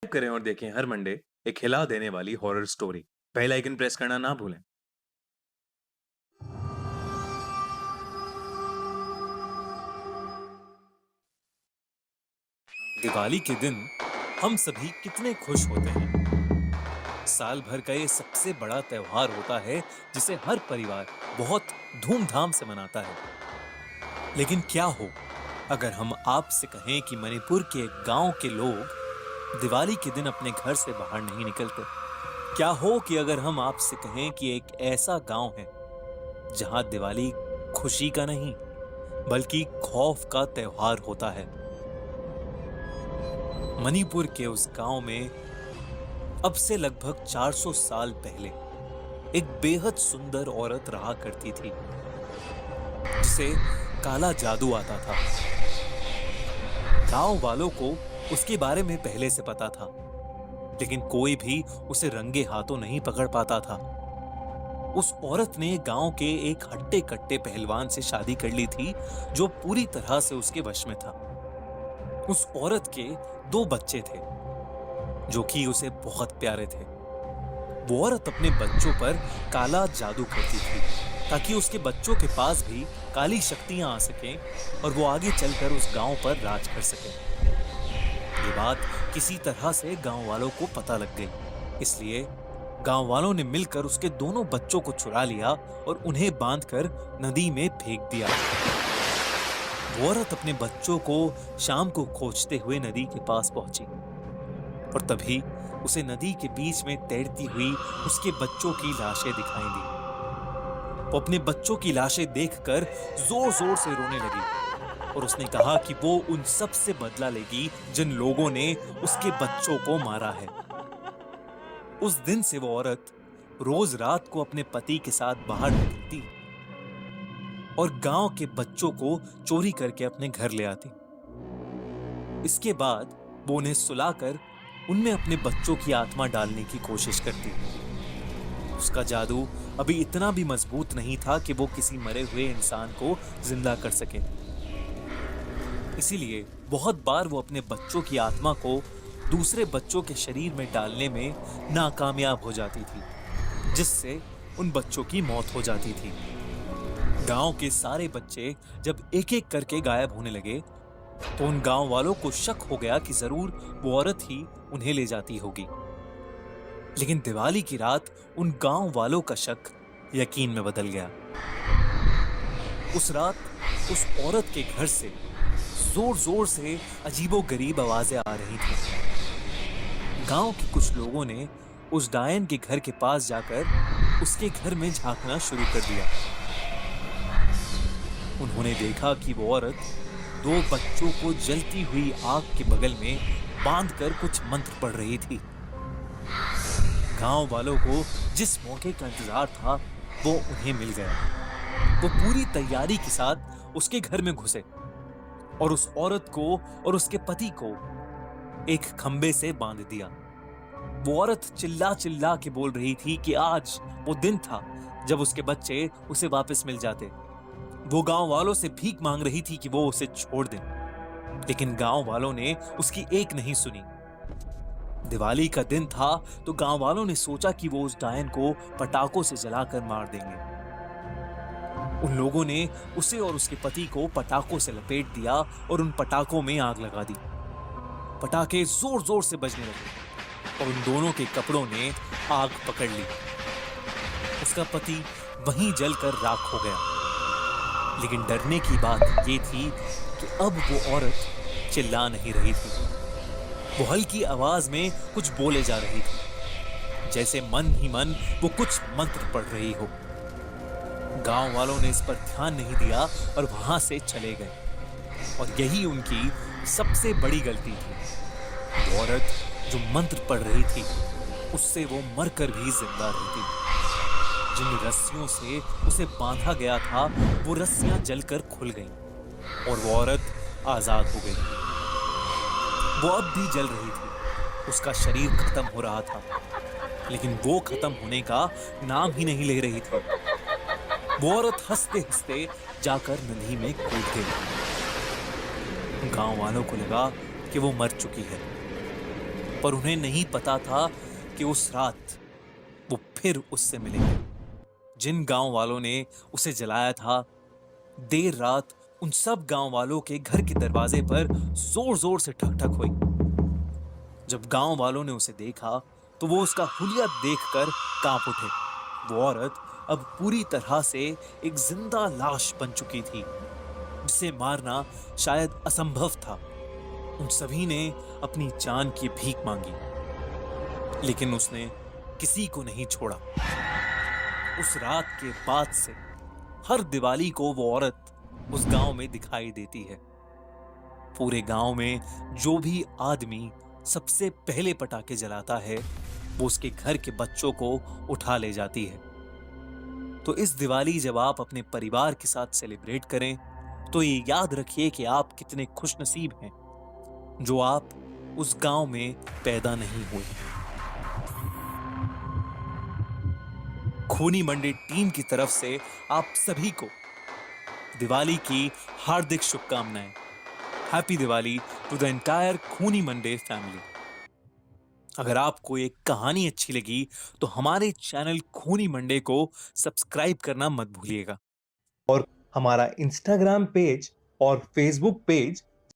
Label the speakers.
Speaker 1: करें और देखें हर मंडे एक हिला देने वाली horror story. Bell icon press करना ना भूलें।
Speaker 2: दिवाली के दिन हम सभी कितने खुश होते हैं। साल भर का ये सबसे बड़ा त्योहार होता है जिसे हर परिवार बहुत धूमधाम से मनाता है। लेकिन क्या हो अगर हम आपसे कहें कि मणिपुर के एक गांव के लोग दिवाली के दिन अपने घर से बाहर नहीं निकलते। क्या हो कि अगर हम आपसे कहें कि एक ऐसा गांव है जहां दिवाली खुशी का नहीं बल्कि खौफ का त्योहार होता है। मणिपुर के उस गांव में अब से लगभग 400 साल पहले एक बेहद सुंदर औरत रहा करती थी जिसे काला जादू आता था। गांव वालों को उसके बारे में पहले से पता था, लेकिन कोई भी उसे रंगे हाथों नहीं पकड़ पाता था। उस औरत ने गांव के एक हट्टे कट्टे पहलवान से शादी कर ली थी जो पूरी तरह से उसके वश में था। उस औरत के 2 बच्चे थे जो कि उसे बहुत प्यारे थे। वो औरत अपने बच्चों पर काला जादू करती थी ताकि उसके बच्चों के पास भी काली शक्तियां आ सकें और वो आगे चलकर उस गांव पर राज कर सकें। ये बात किसी तरह से गांव वालों को पता लग गई, इसलिए गांव वालों ने मिलकर उसके दोनों बच्चों को चुरा लिया और उन्हें बांधकर नदी में फेंक दिया। वो औरत अपने बच्चों को शाम को खोजते हुए नदी के पास पहुंची और तभी उसे नदी के बीच में तैरती हुई उसके बच्चों की लाशें दिखाई दी। वो अपने बच्चों की लाशें देखकर जोर जोर से रोने लगी और उसने कहा कि वो उन सब से बदला लेगी जिन लोगों ने उसके बच्चों को मारा है। उस दिन से वो औरत रोज रात को अपने पति के साथ बाहर निकलती और गांव के बच्चों को चोरी करके अपने घर ले आती। इसके बाद वो उन्हें सुलाकर उनमें अपने बच्चों की आत्मा डालने की कोशिश करती। उसका जादू अभी इतना भी मजबूत नहीं था कि वो किसी मरे हुए इंसान को जिंदा कर सके। इसीलिए बहुत बार वो अपने बच्चों की आत्मा को दूसरे बच्चों के शरीर में डालने में नाकामयाब हो जाती थी, जिससे उन बच्चों की मौत हो जाती थी। गांव के सारे बच्चे जब एक एक करके गायब होने लगे तो उन गांव वालों को शक हो गया कि जरूर वो औरत ही उन्हें ले जाती होगी। लेकिन दिवाली की रात उन गांव वालों का शक यकीन में बदल गया। उस रात उस औरत के घर से जोर जोर से अजीबोगरीब आवाजें आ रही थी। गांव के कुछ लोगों ने उस डायन के घर के पास जाकर उसके घर में झांकना शुरू कर दिया। उन्होंने देखा कि वो औरत 2 बच्चों को जलती हुई आग के बगल में बांधकर कुछ मंत्र पढ़ रही थी। गांव वालों को जिस मौके का इंतजार था वो उन्हें मिल गया। वो पूरी तैयारी के साथ उसके घर में घुसे और उस औरत को और उसके पति को एक खंबे से बांध दिया। वो औरत चिल्ला चिल्ला के बोल रही थी कि आज वो दिन था जब उसके बच्चे उसे वापस मिल जाते। वो गांव वालों से भीख मांग रही थी कि वो उसे छोड़ दें, लेकिन गांव वालों ने उसकी एक नहीं सुनी। दिवाली का दिन था तो गांव वालों ने सोचा कि वो उस डायन को पटाखों से जलाकर मार देंगे। उन लोगों ने उसे और उसके पति को पटाखों से लपेट दिया और उन पटाखों में आग लगा दी। पटाखे जोर जोर से बजने लगे और उन दोनों के कपड़ों ने आग पकड़ ली। उसका पति वहीं जलकर राख हो गया। लेकिन डरने की बात ये थी कि अब वो औरत चिल्ला नहीं रही थी। वो हल्की आवाज में कुछ बोले जा रही थी, जैसे मन ही मन वो कुछ मंत्र पढ़ रही हो। गांव वालों ने इस पर ध्यान नहीं दिया और वहां से चले गए और यही उनकी सबसे बड़ी गलती थी। वो औरत जो मंत्र पढ़ रही थी उससे वो मरकर भी जिंदा रहती। जिन रस्सियों से उसे बांधा गया था वो रस्सियां जलकर खुल गईं और वो औरत आजाद हो गई। वो अब भी जल रही थी, उसका शरीर खत्म हो रहा था, लेकिन वो खत्म होने का नाम ही नहीं ले रही थी। वो औरत हंसते हंसते जाकर नदी में कूद गई। गांव वालों को लगा कि वो मर चुकी है। पर उन्हें नहीं पता था कि उस रात वो फिर उससे मिलेंगे। जिन गांव वालों ने उसे जलाया था, देर रात उन सब गांव वालों के घर के दरवाजे पर जोर जोर से ठक ठक हुई। जब गांव वालों ने उसे देखा तो वो उसका हुलिया देखकर कांप उठे। वो औरत अब पूरी तरह से एक जिंदा लाश बन चुकी थी, जिसे मारना शायद असंभव था। उन सभी ने अपनी जान की भीख मांगी, लेकिन उसने किसी को नहीं छोड़ा। उस रात के बाद से हर दिवाली को वो औरत उस गांव में दिखाई देती है। पूरे गांव में जो भी आदमी सबसे पहले पटाखे जलाता है, वो उसके घर के बच्चों को उठा ले जाती है। तो इस दिवाली जब आप अपने परिवार के साथ सेलिब्रेट करें, तो ये याद रखिए कि आप कितने खुशनसीब हैं जो आप उस गांव में पैदा नहीं हुए। खूनी मंडे टीम की तरफ से आप सभी को दिवाली की हार्दिक शुभकामनाएं। Happy Diwali to the entire खूनी मंडे फैमिली। अगर आपको ये कहानी अच्छी लगी तो हमारे चैनल खूनी मंडे को सब्सक्राइब करना मत भूलिएगा।
Speaker 3: और हमारा इंस्टाग्राम पेज और फेसबुक पेज